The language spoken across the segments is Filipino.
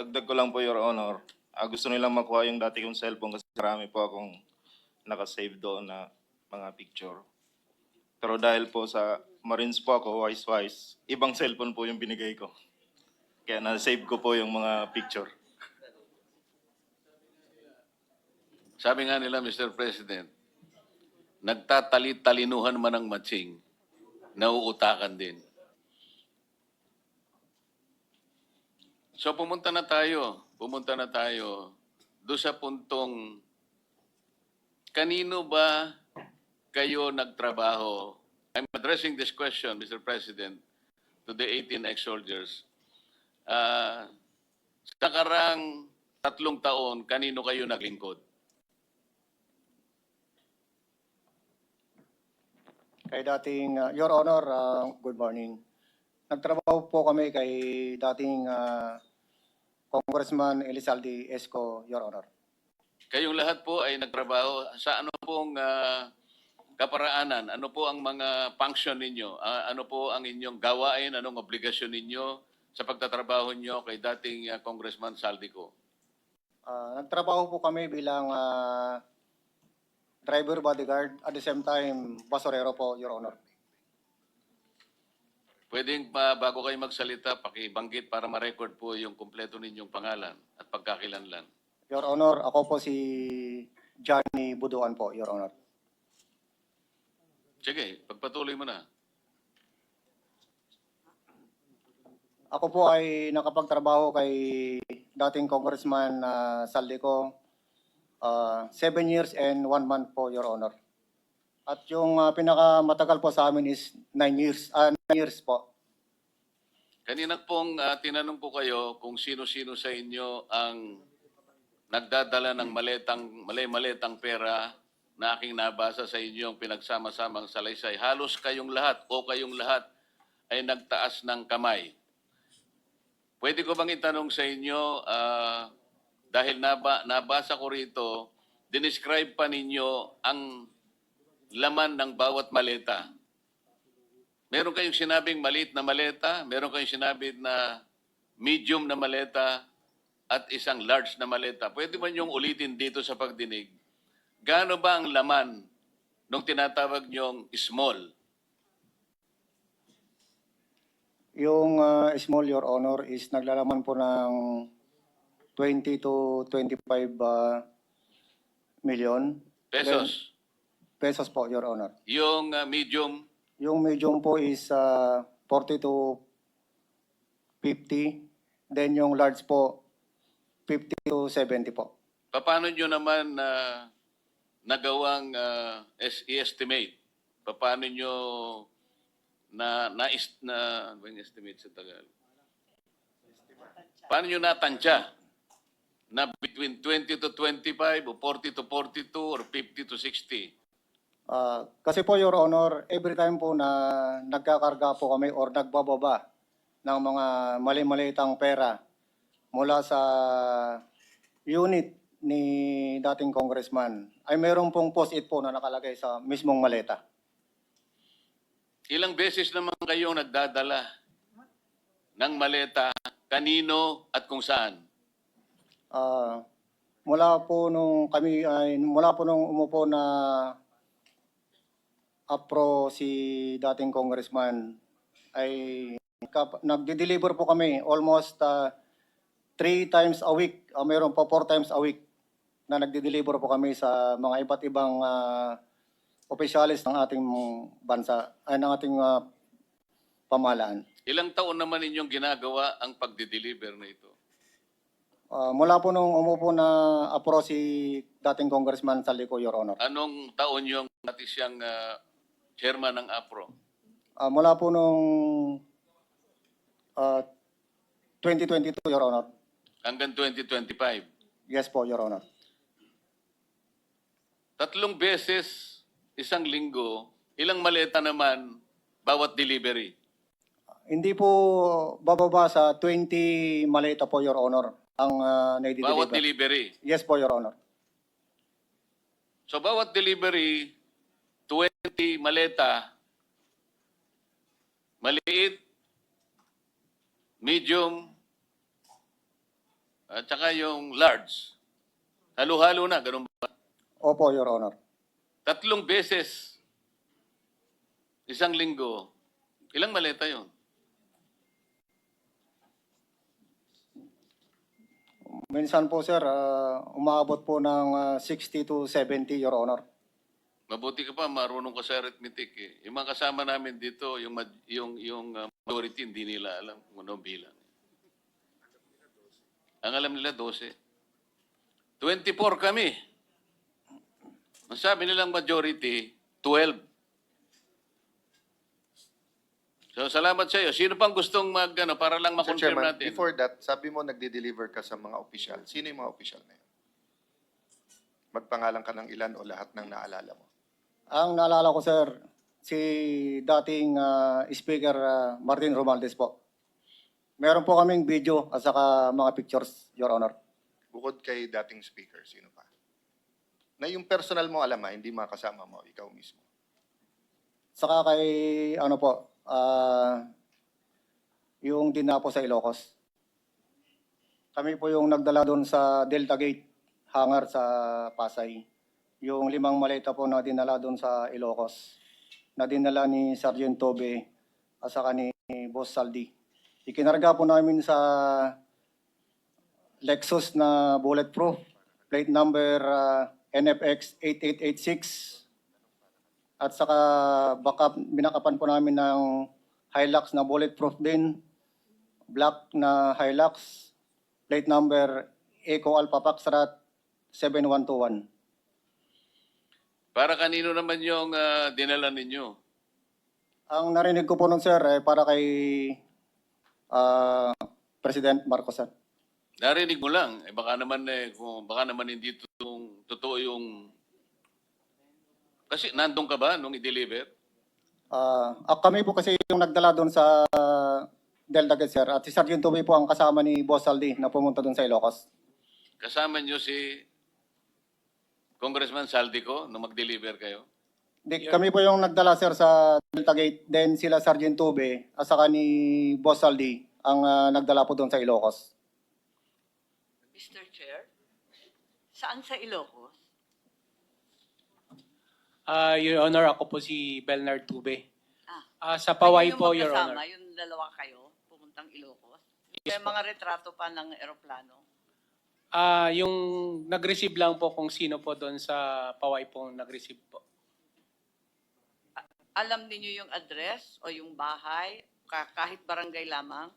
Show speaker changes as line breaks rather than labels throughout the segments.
Dagdag ko lang po, Your Honor. Gusto nilang makuha yung dati kong cellphone kasi marami po akong nakasave doon na mga picture. Pero dahil po sa Marines po ako, wise, ibang cellphone po yung binigay ko. Kaya na-save ko po yung mga picture.
Sabi nga nila, Mr. President, nagtatalit-talinuhan man ang matching, nauutakan din. So pumunta na tayo doon sa puntong kanino ba kayo nagtrabaho? I'm addressing this question, Mr. President, to the 18 ex-soldiers. Sa nakarang 3 taon, kanino kayo naglingkod?
Kay dating, Your Honor, good morning. Nagtrabaho po kami kay dating Congressman Elizalde Esco, Your Honor.
Kayong lahat po ay nagtrabaho sa ano pong kaparaanan? Ano po ang mga function ninyo? Ano po ang inyong gawain? Anong obligasyon ninyo sa pagtatrabaho nyo kay dating Congressman Saldico?
Nagtrabaho po kami bilang driver bodyguard at the same time basurero po, Your Honor.
Pwedeng bago kayo magsalita, pakibanggit para ma-record po yung kumpleto ninyong pangalan at pagkakilanlan.
Your Honor, ako po si Johnny Buduan po, Your Honor.
Sige, pagpatuloy mo na.
Ako po ay nakapagtrabaho kay dating Congressman Saldico 7 years and 1 month po, Your Honor. At yung pinakamatagal po sa amin is 9 years, 9 years po.
Kanina pong tinanong ko kayo kung sino-sino sa inyo ang nagdadala ng maletang pera na aking nabasa sa inyong pinagsama-samang salaysay. Halos kayong lahat ay nagtaas ng kamay. Pwede ko bang itanong sa inyo, dahil nabasa ko rito, dinescribe pa ninyo ang laman ng bawat maleta. Meron kayong sinabing maliit na maleta, meron kayong sinabing na medium na maleta, at isang large na maleta. Pwede ba niyong ulitin dito sa pagdinig? Gaano ba ang laman nung tinatawag niyong small?
Yung small, Your Honor, is naglalaman po ng 20 to 25 million.
Pesos.
Pesos po, Your Honor.
Yung medium,
Yung medium po is 40 to 50. Then yung large po, 50 to 70 po.
paano niyo naman nagawang i-estimate? Paano niyo ano yung estimate sa Tagalog? Paano niyo natantya na between 20 to 25 o 40 to 42 or 50 to 60?
Kasi po, Your Honor, every time po na nagkakarga po kami or nagbababa ng mga mali-malitang pera mula sa unit ni dating congressman, ay meron pong post-it po na nakalagay sa mismong maleta.
Ilang beses naman kayo nagdadala ng maleta, kanino at kung saan?
Mula po nung umupo na APRO si dating congressman ay nagde-deliver po kami almost 3 times a week. Meron po 4 times a week na nagde-deliver po kami sa mga iba't ibang opisyalis ng ating bansa, ay ng ating pamahalaan.
Ilang taon naman inyong ginagawa ang pagde-deliver na ito?
Mula po nung umupo na APRO si dating congressman Saldico, Your Honor.
Anong taon yung dati siyang chairman ng APRO?
Mula po nung 2022, Your Honor.
Hanggang 2025.
Yes po, Your Honor.
3 beses, isang linggo, ilang maleta naman bawat delivery?
Hindi po bababa sa 20 maleta po, Your Honor, ang na-deliver.
Bawat delivery.
Yes po, Your Honor.
So bawat delivery, 20 maleta, maliit, medium, At saka yung large. Halo-halo na, ganun ba?
Opo, Your Honor.
3 beses, isang linggo. Ilang maleta yun?
Minsan po, sir, umaabot po ng 60 to 70, Your Honor.
Mabuti ka pa, marunong ka sa arithmetic eh. Yung mga kasama namin dito, majority, hindi nila alam kung ano bilang. Ang alam nila, 12. 24 kami. Ang sabi nilang majority, 12. So, salamat sa iyo. Sino pang gustong para lang
Mr.
makonfirm
Chairman,
natin?
before that, sabi mo nagde-deliver ka sa mga opisyal. Sino yung mga opisyal na yun? Magpangalan ka ng ilan o lahat ng naalala mo?
Ang naalala ko, sir, si dating Speaker Martin Romualdez po. Meron po kaming video at saka mga pictures, Your Honor.
Bukod kay dating speaker, sino pa? Na yung personal mo alam hindi mga kasama mo, ikaw mismo.
Saka kay, ano po, yung dinapo sa Ilocos. Kami po yung nagdala doon sa Delta Gate, hangar sa Pasay. Yung 5 maleta po na dinala doon sa Ilocos, na dinala ni Sergeant Tobe at saka ni Boss Saldi. Ikinarga po namin sa Lexus na bulletproof, plate number NFX 8886. At saka binakapan po namin ng Hilux na bulletproof din, black na Hilux, plate number Eco Alpha Foxtrot 7121.
Para kanino naman yung dinala ninyo?
Ang narinig ko po nun, sir, para kay President Marcos, sir.
Narinig mo lang. Baka naman hindi totoo yung... Kasi nandun ka ba nung i-deliver?
Kami po kasi yung nagdala doon sa Delta Gate, sir. At si Sergeant Tobe po ang kasama ni Boss Saldi na pumunta doon sa Ilocos.
Kasama nyo si Congressman Saldico nung mag-deliver kayo?
Kami po yung nagdala, sir, sa Delta Gate. Then sila Sergeant Tobe at saka ni Boss Saldi ang nagdala po doon sa Ilocos.
Mr. Chair, saan sa Ilocos?
Your Honor, ako po si Belnard Tube. Sa
Kayo
Paway
yung
po, Your
magkasama,
Honor.
yung dalawa kayo, pumuntang Ilocos?
Yes
May
po.
mga retrato pa ng eroplano?
Yung nag-receive lang po kung sino po doon sa Paway po nag-receive po.
Alam niyo yung address o yung bahay, kahit barangay lamang?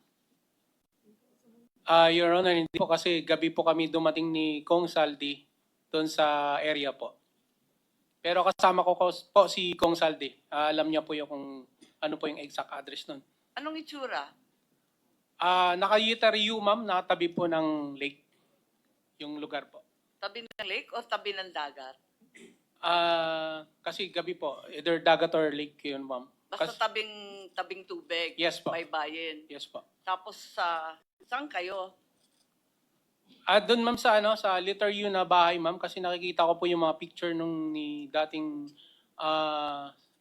Your Honor, hindi po kasi gabi po kami dumating ni Kong Saldi doon sa area po. Pero kasama ko po si Kong Saldi. Alam niya po yung kung ano po yung exact address nun.
Anong itsura?
Naka-Yetari U, ma'am, nakatabi po ng lake. Yung lugar po.
Tabi ng lake o tabi ng dagat?
Kasi gabi po, either dagat or lake yun, ma'am.
Basta tabing tubig,
Yes po.
may bayin.
Yes po.
Tapos saan kayo?
Doon ma'am sa letter U na bahay ma'am kasi nakikita ko po yung mga picture nung ni dating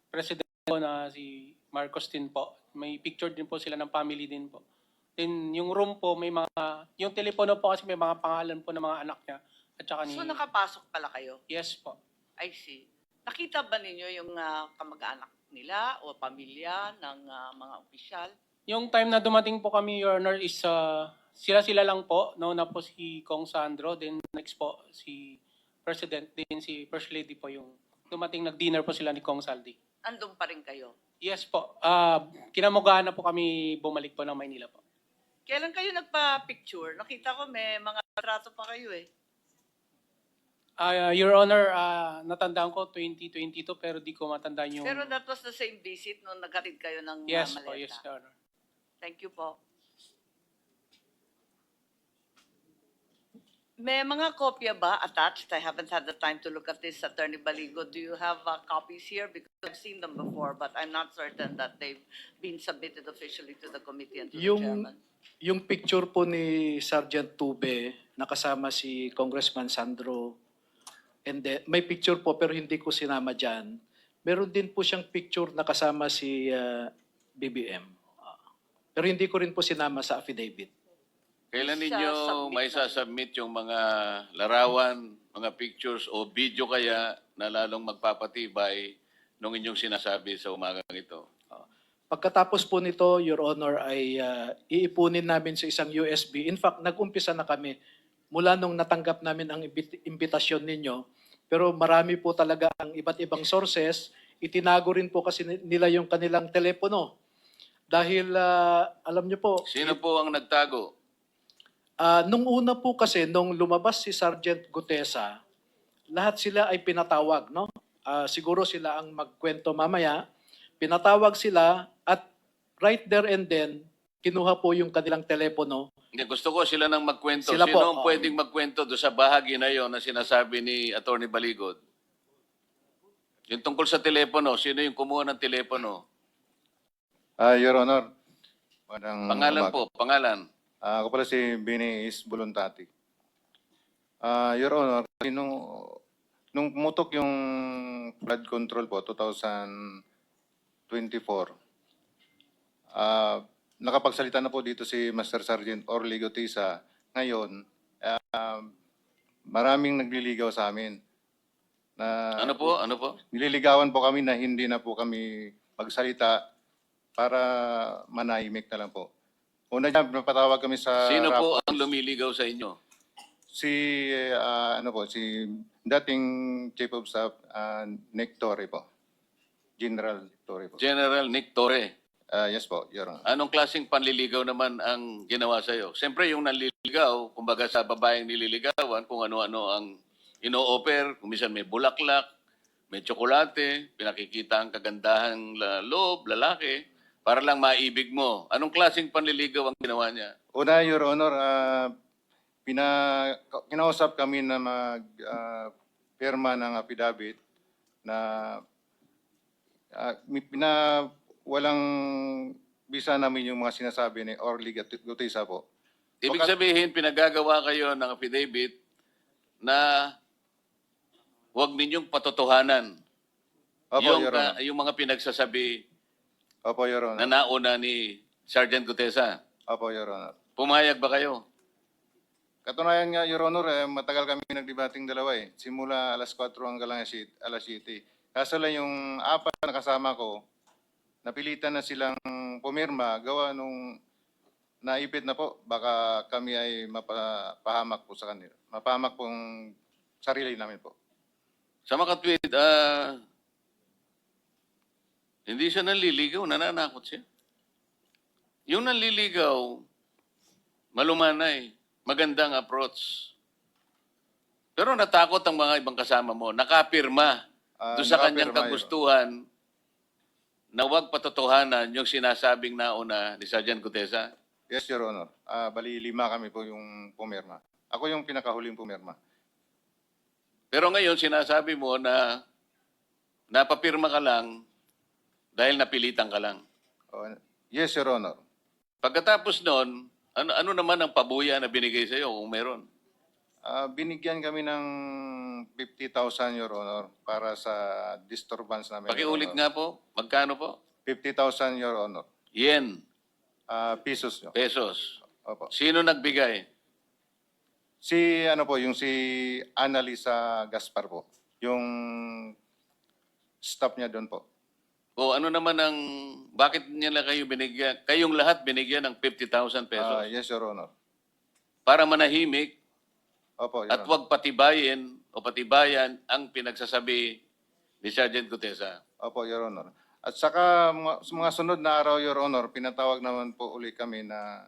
president po na si Marcos din po. May picture din po sila ng family din po. Then yung room po may yung telepono po kasi may mga pangalan po ng mga anak niya at saka ni...
So nakapasok pala kayo?
Yes po.
I see. Nakita ba ninyo yung kamag-anak nila o pamilya ng mga opisyal?
Yung time na dumating po kami, Your Honor, is sila lang po. Nauna po si Kong Sandro, then next po si President, then si First Lady po yung dumating, nag-dinner po sila ni Kong Saldi.
Andun pa rin kayo?
Yes po. Kinamugahan na po kami bumalik po ng Maynila po.
Kailan kayo nagpa-picture? Nakita ko may mga retrato pa kayo eh.
Your Honor, natandaan ko 2022 pero di ko matandaan yung...
Pero that was the same visit nung naghatid kayo ng
yes
maleta.
po, yes, Your Honor.
Thank you po. May mga kopya ba attached? I haven't had the time to look at this, Attorney Baligo. Do you have copies here? Because I've seen them before, but I'm not certain that they've been submitted officially to the committee and to the chairman.
Yung picture po ni Sergeant Tube, nakasama si Congressman Sandro, and then, may picture po pero hindi ko sinama dyan. Meron din po siyang picture nakasama si BBM. Pero hindi ko rin po sinama sa affidavit.
Kailan
Please,
ninyo
submit
may
na.
sasubmit yung mga larawan, mga pictures o video kaya na lalong magpapatibay nung inyong sinasabi sa umagang ito?
Pagkatapos po nito, Your Honor, ay iipunin namin sa isang USB. In fact, nag-umpisa na kami mula nung natanggap namin ang imbitasyon ninyo. Pero marami po talaga ang iba't ibang sources. Itinago rin po kasi nila yung kanilang telepono. Dahil alam nyo po,
Sino po ang nagtago?
nung una po kasi, nung lumabas si Sergeant Gutesa, lahat sila ay pinatawag, no? Siguro sila ang magkwento mamaya. Pinatawag sila at right there and then, kinuha po yung kanilang telepono.
Hindi, gusto ko sila nang magkwento.
Sila
Sino
po,
ang pwedeng magkwento doon sa bahagi na yon na sinasabi ni Attorney Baligod? Yung tungkol sa telepono, sino yung kumuha ng telepono?
Your Honor, magandang
Pangalan
umaga.
po, pangalan.
Ako pala si Bini Is Buluntati. Your Honor, nung pumutok yung flood control po, 2024, nakapagsalita na po dito si Master Sergeant Orly Gutisa. Ngayon, maraming nagliligaw sa amin.
Ano po? Ano po?
Nililigawan po kami na hindi na po kami magsalita para manahimik na lang po. Una niya, napatawag kami sa
Sino po
raports.
ang lumiligaw sa inyo?
Si si dating Chief of Staff Nick Torre po. General Torre po.
General Nick Torre.
Yes po, Your Honor.
Anong klaseng panliligaw naman ang ginawa sa iyo? Siyempre yung nanliligaw, kumbaga sa babaeng nililigawan, kung ano-ano ang ino-offer, kung minsan may bulaklak, may tsokolate, pinakikita ang kagandahang loob, lalaki, para lang maibig mo. Anong klaseng panliligaw ang ginawa niya?
Una, Your Honor, kinausap kami na pirma ng affidavit na walang bisa namin yung mga sinasabi ni Orly Gutisa po.
Ibig sabihin, pinagagawa kayo ng affidavit na huwag ninyong patotohanan
Opo, Your Honor.
yung mga pinagsasabi
Opo, Your
na
Honor.
nauna ni Sergeant Gutesa.
Opo, Your Honor.
Pumayag ba kayo?
Katunayan nga, Your Honor, matagal kami nagdebating dalawa eh. Simula alas 4 hanggang alas 7. Kaso lang yung apat na kasama ko, napilitan na silang pumirma, gawa nung naipit na po, baka kami ay mapahamak po sa kanila. Mapahamak pong sarili namin po.
Sa makatwid, hindi siya nanliligaw, nananakot siya. Yung nanliligaw, malumanay, magandang approach. Pero natakot ang mga ibang kasama mo, nakapirma doon sa kanyang
Nakapirma, Your
kagustuhan na huwag patotohanan yung sinasabing nauna ni Sergeant Gutesa.
Yes, Your Honor. Bali, 5 kami po yung pumirma. Ako yung pinakahuling pumirma.
Pero ngayon, sinasabi mo na napapirma ka lang dahil napilitan ka lang.
Yes, Your Honor.
Pagkatapos noon, ano naman ang pabuya na binigay sa iyo kung meron?
Binigyan kami ng 50,000, Your Honor, para sa disturbance namin. Your
Pakiulit
Honor.
nga po, magkano po?
50,000, Your Honor.
Yen,
Pesos. Yo.
pesos.
Opo.
Sino nagbigay?
Yung si Annalisa Gaspar po. Yung staff niya doon po.
O ano naman ang, bakit nila kayo binigyan, kayong lahat binigyan ng 50,000 pesos?
Yes, Your Honor.
Para manahimik
Opo, Your
at
Honor.
wag patibayin o patibayan ang pinagsasabi ni Sergeant Gutesa.
Opo, Your Honor. At saka sa mga sunod na araw, Your Honor, pinatawag naman po uli kami na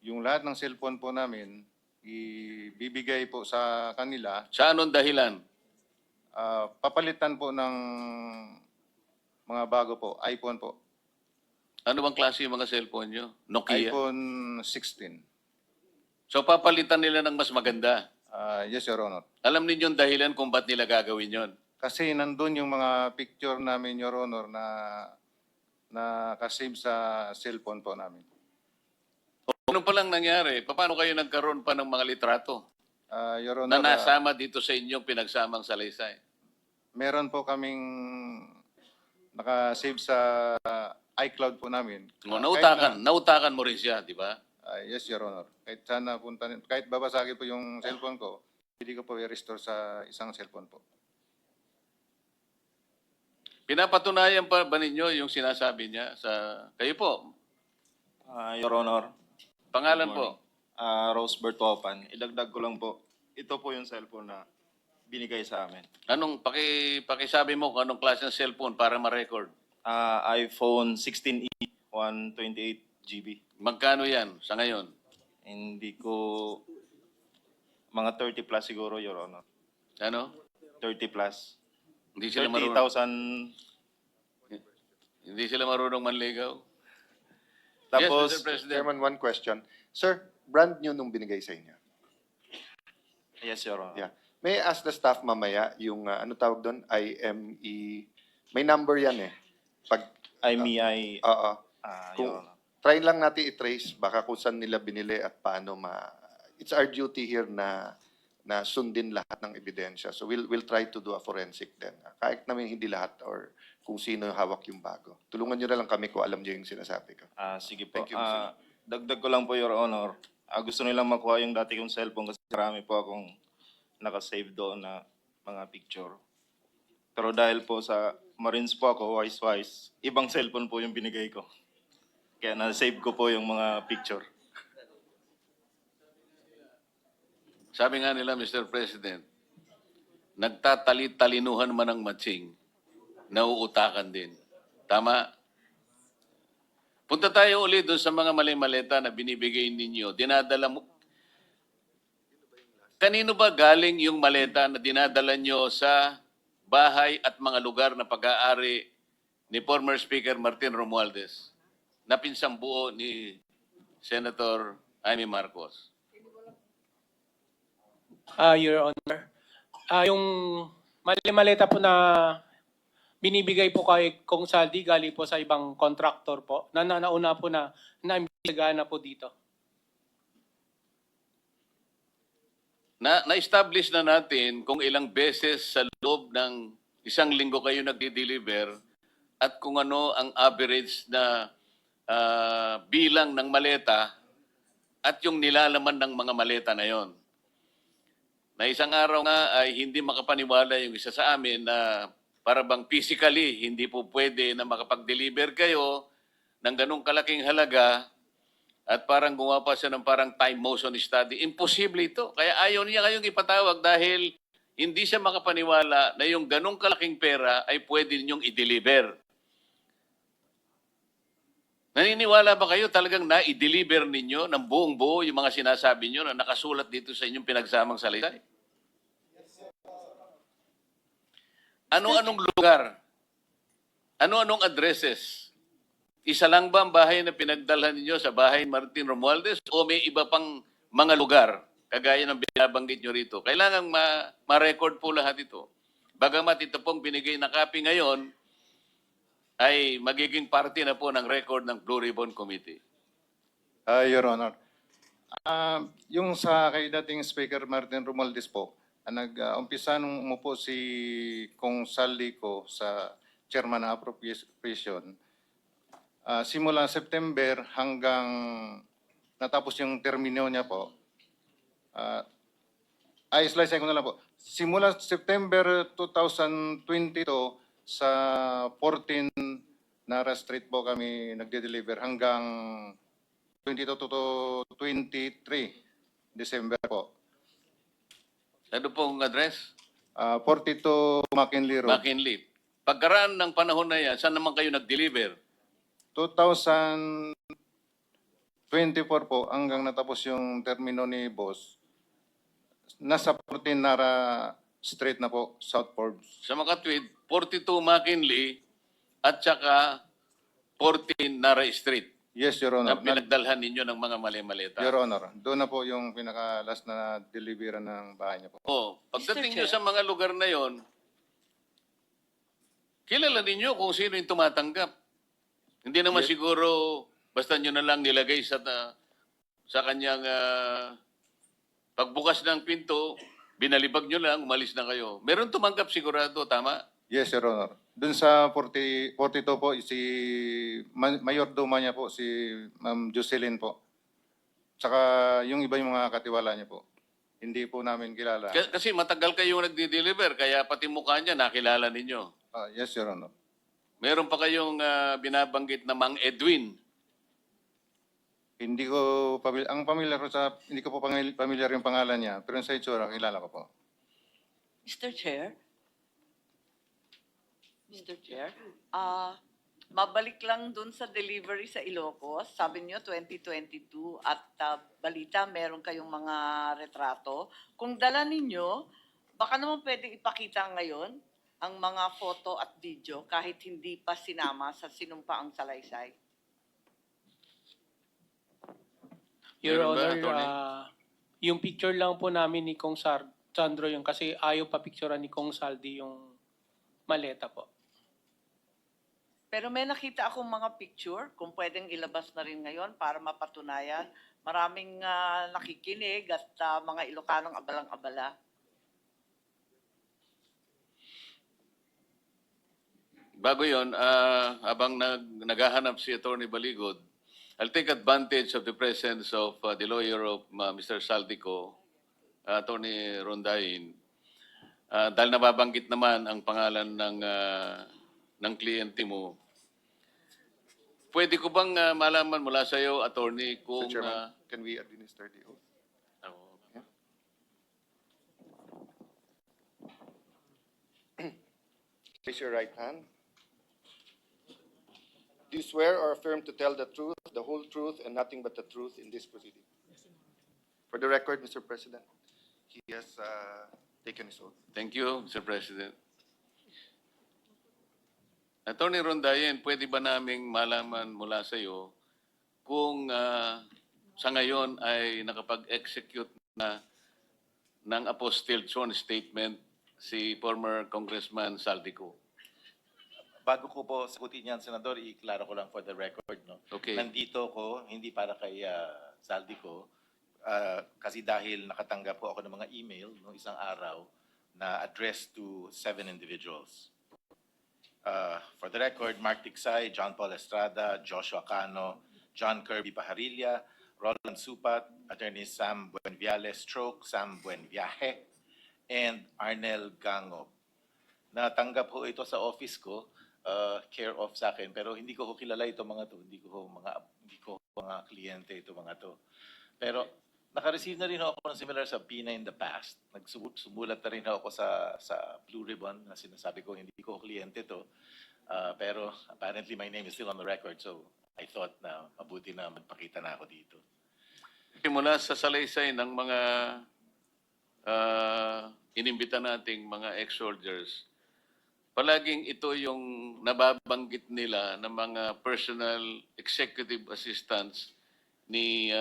yung lahat ng cellphone po namin, ibibigay po sa kanila.
Sa anong dahilan?
Papalitan po ng mga bago po, iPhone po.
Ano bang klase yung mga cellphone nyo? Nokia?
iPhone 16.
So papalitan nila ng mas maganda.
Yes, Your Honor.
Alam ninyong dahilan kung ba't nila gagawin yon?
Kasi nandun yung mga picture namin, Your Honor, na nakasave sa cellphone po namin.
Ano palang nangyari? Paano kayo nagkaroon pa ng mga litrato
Your
na
Honor,
nasama dito sa inyong pinagsamang salaysay?
meron po kaming nakasave sa iCloud po namin.
Nautakan mo rin siya, di ba?
Yes, Your Honor. Kahit babasagin po yung cellphone ko, hindi ko po i-restore sa isang cellphone po.
Pinapatunayan pa ba ninyo yung sinasabi niya sa kayo po?
Your Honor,
Pangalan
good
po.
morning. Rosebert Topan. Idagdag ko lang po. Ito po yung cellphone na binigay sa amin.
Anong pakisabi mo kung anong klase ng cellphone para ma-record?
iPhone 16e, 128 GB.
Magkano yan sa ngayon?
Hindi ko... Mga 30 plus siguro, Your Honor.
Ano?
30 plus.
Hindi sila marunong,
30,000.
hindi sila marunong manligaw?
Tapos,
yes, Mr. President.
Chairman, one question. Sir, brand new nung binigay sa inyo.
yes, Your Honor.
Yeah. May I ask the staff mamaya yung ano tawag doon? IME. May number yan eh. Pag,
IMEI,
oo.
Your
Kung-
Honor.
Try lang natin i-trace baka kung saan nila binili at paano It's our duty here na sundin lahat ng ebidensya. So we'll try to do a forensic then. Kahit namin hindi lahat or kung sino yung hawak yung bago. Tulungan nyo na lang kami kung alam nyo yung sinasabi ko.
Sige po.
Thank you, Mr.
Dagdag ko lang po, Your Honor. Gusto nilang makuha yung dati kong cellphone kasi marami po akong nakasave doon na mga picture. Pero dahil po sa Marines po ako, wise, ibang cellphone po yung binigay ko. Kaya na-save ko po yung mga picture.
Sabi nga nila, Mr. President, nagtatali-talinuhan man ang matching, nauutakan din. Tama? Punta tayo ulit doon sa mga mali-maleta na binibigay ninyo. Dinadala mo. Kanino ba galing yung maleta na dinadala nyo sa bahay at mga lugar na pag-aari ni former Speaker Martin Romualdez na pinsang buo ni Senator Amy Marcos?
Your Honor. Yung maleta po na binibigay po kay Kong Saldi galing po sa ibang contractor po na nauna po na naimbestigahan na po dito.
Na-establish na natin kung ilang beses sa loob ng isang linggo kayo nagdi-deliver at kung ano ang average na bilang ng maleta at yung nilalaman ng mga maleta na yon. Na isang araw nga ay hindi makapaniwala yung isa sa amin na para bang physically hindi po pwede na makapag-deliver kayo ng ganong kalaking halaga at parang gumawa pa siya ng parang time motion study. Imposible ito. Kaya ayaw niya kayong ipatawag dahil hindi siya makapaniwala na yung ganong kalaking pera ay pwede ninyong i-deliver. Naniniwala ba kayo talagang na-i-deliver ninyo ng buong buo yung mga sinasabi nyo na nakasulat dito sa inyong pinagsamang salita? Ano-anong lugar? Ano-anong addresses? Isa lang ba ang bahay na pinagdalhan ninyo sa bahay Martin Romualdez o may iba pang mga lugar kagaya ng binabanggit nyo rito? Kailangan ma-record po lahat ito. Bagamat ito pong binigay na copy ngayon, ay magiging parte na po ng record ng Blue Ribbon Committee.
Your Honor. Yung sa kay dating Speaker Martin Romualdez po, nag-umpisa nung umupo si Kong Saldico sa Chairman ng Appropriation, simula September hanggang natapos yung termino niya po, slice ko na lang po. Simula September 2022 sa 14 Nara Street po kami nagde-deliver hanggang 22 to 23 December po.
Ano pong address?
42 McKinley Road.
McKinley. Pagkaraan ng panahon na yan, saan naman kayo nag-deliver?
2024 po hanggang natapos yung termino ni Boss. Nasa 14 Nara Street na po, South Forbes.
Sa Makatwid, 42 McKinley at saka 14 Nara Street
Yes, Your
na
Honor.
pinagdalhan ninyo ng mga mali-maleta.
Your Honor, doon na po yung pinaka-last na deliveran ng bahay niya po.
Pagdating nyo sa mga lugar na yon, kilala ninyo kung sino yung tumatanggap. Hindi naman siguro basta nyo na lang nilagay sa kanyang pagbukas ng pinto, binalibag nyo lang, umalis na kayo. Meron tumanggap sigurado, tama?
Yes, Your Honor. Doon sa 42 po, si Mayor Duma niya po, si Ma'am Jocelyn po. Saka yung iba yung mga katiwala niya po. Hindi po namin kilala.
Kasi matagal kayong nagdi-deliver, kaya pati mukha niya nakilala ninyo.
Yes, Your Honor.
Meron pa kayong binabanggit na Mang Edwin.
Hindi ko hindi ko po familiar yung pangalan niya, pero sa itsura kilala ko po.
Mr. Chair? Mr. Chair? Mabalik lang dun sa delivery sa Ilocos. Sabi niyo 2022 at balita meron kayong mga retrato. Kung dala ninyo, baka naman pwedeng ipakita ngayon ang mga photo at video kahit hindi pa sinama sa sinumpaang salaysay.
Your
Meron ba,
Honor,
Attorney?
yung picture lang po namin ni Kong Sandro yung kasi ayaw pa picturean ni Kong Saldi yung maleta po.
Pero may nakita akong mga picture, kung pwedeng ilabas na rin ngayon para mapatunayan. Maraming nakikinig at mga Ilocanong abalang-abala.
Bago yon, habang naghahanap si Attorney Baligod, I'll take advantage of the presence of the lawyer of Mr. Saldico, Attorney Rondain, dahil nababanggit naman ang pangalan ng kliyente mo. Pwede ko bang malaman mula sa iyo, Attorney,
Mr.
kung...
Chairman, can we administer the oath? Raise your right hand. Do you swear or affirm to tell the truth, the whole truth, and nothing but the truth in this proceeding? For the record, Mr. President, he has taken his oath.
Thank you, Mr. President. Attorney Rondayen, pwede ba naming malaman mula sa iyo kung sa ngayon ay nakapag-execute na ng apostilled sworn statement si former Congressman Saldico?
Bago ko po sagutin yan, Senador, i-klaro ko lang for the record. No?
Okay.
Nandito ko, hindi para kay Saldico, kasi dahil nakatanggap po ako ng mga email noong isang araw na addressed to 7 individuals. For the record, Mark Tiksay, John Paul Estrada, Joshua Cano, John Kirby Pajarilla, Roland Supat, Attorney Sam Buenviales Stroke, Sam Buenviaje, and Arnel Gangob. Natanggap po ito sa office ko, care of sa akin, pero hindi ko kilala ito mga to, hindi ko mga kliyente ito mga to. Pero naka-receive na rin ako ng similar sa PINA in the past. Sumulat na rin ako sa Blue Ribbon na sinasabi ko hindi ko kliyente to. Pero apparently my name is still on the record, so I thought na mabuti na magpakita na ako dito.
Mula sa salaysay ng mga inimbita nating mga ex-soldiers, palaging ito yung nababanggit nila ng mga personal executive assistants ni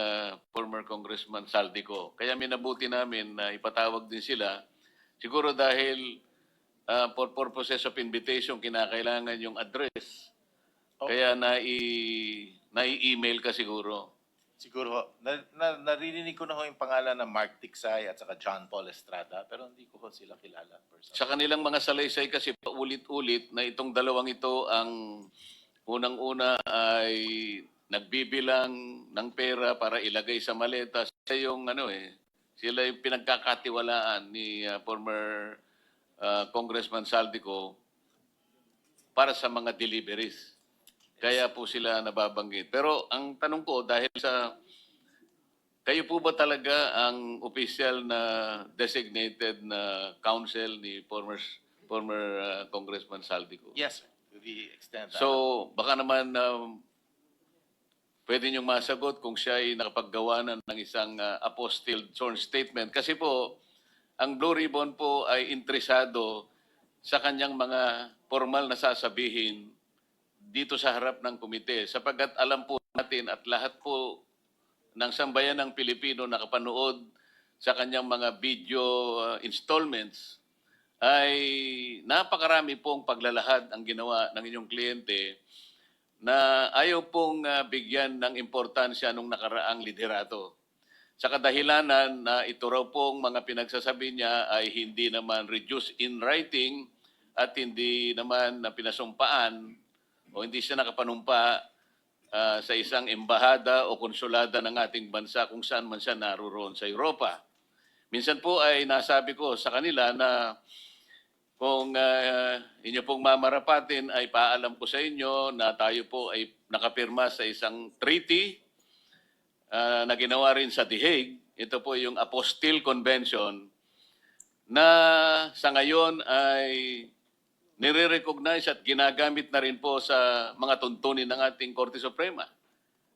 former Congressman Saldico. Kaya minabuti namin na ipatawag din sila. Siguro dahil for purposes of invitation, kinakailangan yung address. Kaya nai-email ka siguro.
Siguro, naririnig ko na ho yung pangalan ng Mark Tiksay at saka John Paul Estrada, pero hindi ko ho sila kilala personally.
Sa kanilang mga salaysay kasi paulit-ulit na itong dalawang ito ang unang-una ay nagbibilang ng pera para ilagay sa maleta. Sila yung pinagkakatiwalaan ni former Congressman Saldico para sa mga deliveries. Kaya po sila nababanggit. Pero ang tanong ko, dahil sa kayo po ba talaga ang official na designated na counsel ni former Congressman Saldico?
Yes, sir. To the extent that...
So, baka naman pwede niyong masagot kung siya ay nakapaggawa na ng isang apostilled sworn statement. Kasi po, ang Blue Ribbon po ay interesado sa kanyang mga formal na sasabihin dito sa harap ng komite. Sapagkat alam po natin at lahat po ng sambayan ng Pilipino nakapanood sa kanyang mga video installments ay napakarami pong paglalahad ang ginawa ng inyong kliyente na ayaw pong bigyan ng importansya nung nakaraang liderato. Sa kadahilanan na ito raw pong mga pinagsasabi niya ay hindi naman reduced in writing at hindi naman na pinasumpaan o hindi siya nakapanumpa sa isang embahada o konsulada ng ating bansa kung saan man siya naroon sa Europa. Minsan po ay nasabi ko sa kanila na kung inyo pong mamarapatin ay paalam ko sa inyo na tayo po ay nakapirma sa isang treaty na ginawa rin sa The Hague. Ito po yung Apostille Convention na sa ngayon ay nire-recognize at ginagamit na rin po sa mga tuntunin ng ating Korte Suprema.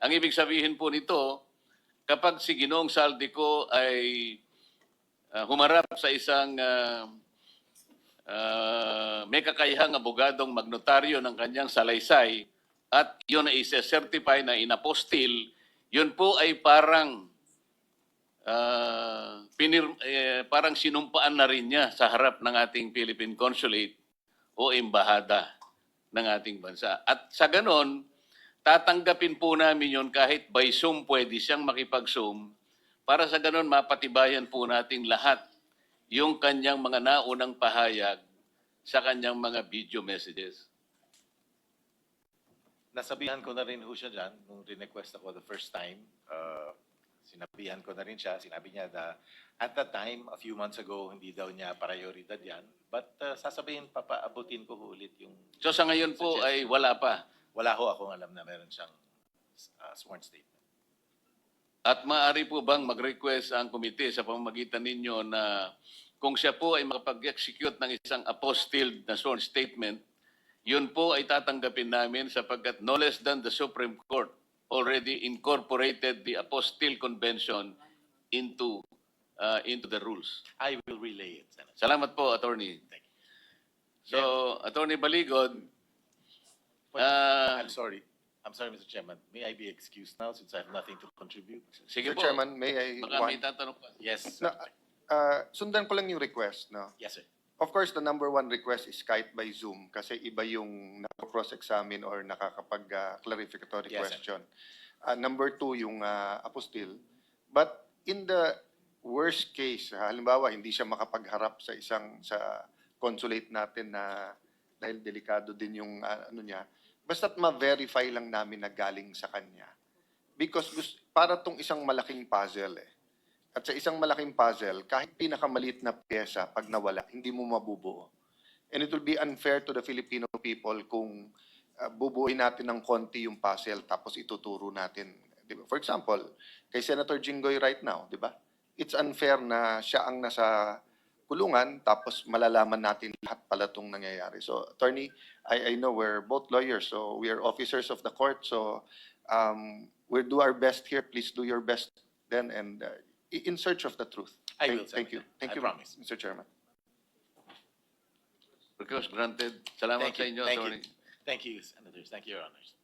Ang ibig sabihin po nito, kapag si Ginoong Saldico ay humarap sa isang may kakayahang abogadong magnotaryo ng kanyang salaysay at yun ay certify na inapostil, yun po ay parang parang sinumpaan na rin niya sa harap ng ating Philippine Consulate o embahada ng ating bansa. At sa ganon, tatanggapin po namin yun kahit by Zoom pwede siyang makipag-Zoom para sa ganon mapatibayan po nating lahat yung kanyang mga naunang pahayag sa kanyang mga video messages.
Nasabihan ko na rin ho siya dyan nung request ako the first time. Sinabihan ko na rin siya. Sinabi niya na at that time, a few months ago, hindi daw niya prioridad yan. But sasabihin, papaabutin ko ho ulit yung...
So sa ngayon po ay wala pa.
Wala ho akong alam na meron siyang sworn statement.
At maaari po bang mag-request ang komite sa pamamagitan ninyo na kung siya po ay makapag-execute ng isang apostilled na sworn statement, yun po ay tatanggapin namin sapagkat no less than the Supreme Court already incorporated the Apostille Convention into the rules.
I will relay it, Senator.
Salamat po, Attorney.
Thank you.
So, Attorney Baligod,
I'm sorry. I'm sorry, Mr. Chairman. May I be excused now since I have nothing to contribute?
sige
Mr.
po.
Chairman, may I
Baka may tatanong pa.
Yes.
No, sundan ko lang yung request, no?
Yes, sir.
Of course, the number one request is kahit by Zoom kasi iba yung cross-examine or nakakapag-clarificatory
Yes, sir.
question. Number two, yung apostille. But in the worst case, halimbawa, hindi siya makapagharap sa sa consulate natin na dahil delikado din yung ano niya, basta't ma-verify lang namin na galing sa kanya. Because para tong isang malaking puzzle eh. At sa isang malaking puzzle, kahit pinakamaliit na pyesa, pag nawala, hindi mo mabubuo. And it will be unfair to the Filipino people kung bubuuin natin ng konti yung puzzle tapos ituturo natin. Di ba? For example, kay Senator Jinggoy right now, di ba? It's unfair na siya ang nasa kulungan tapos malalaman natin lahat pala itong nangyayari. So, Attorney, I know we're both lawyers, so we are officers of the court. So, we'll do our best here. Please do your best then and in search of the truth.
I will,
Thank you.
Senator.
Thank
I
you,
promise.
Mr. Chairman.
Request granted. Salamat
Thank
sa
you.
inyo,
Thank
Attorney.
you. Thank you, Senators. Thank you, Your Honors.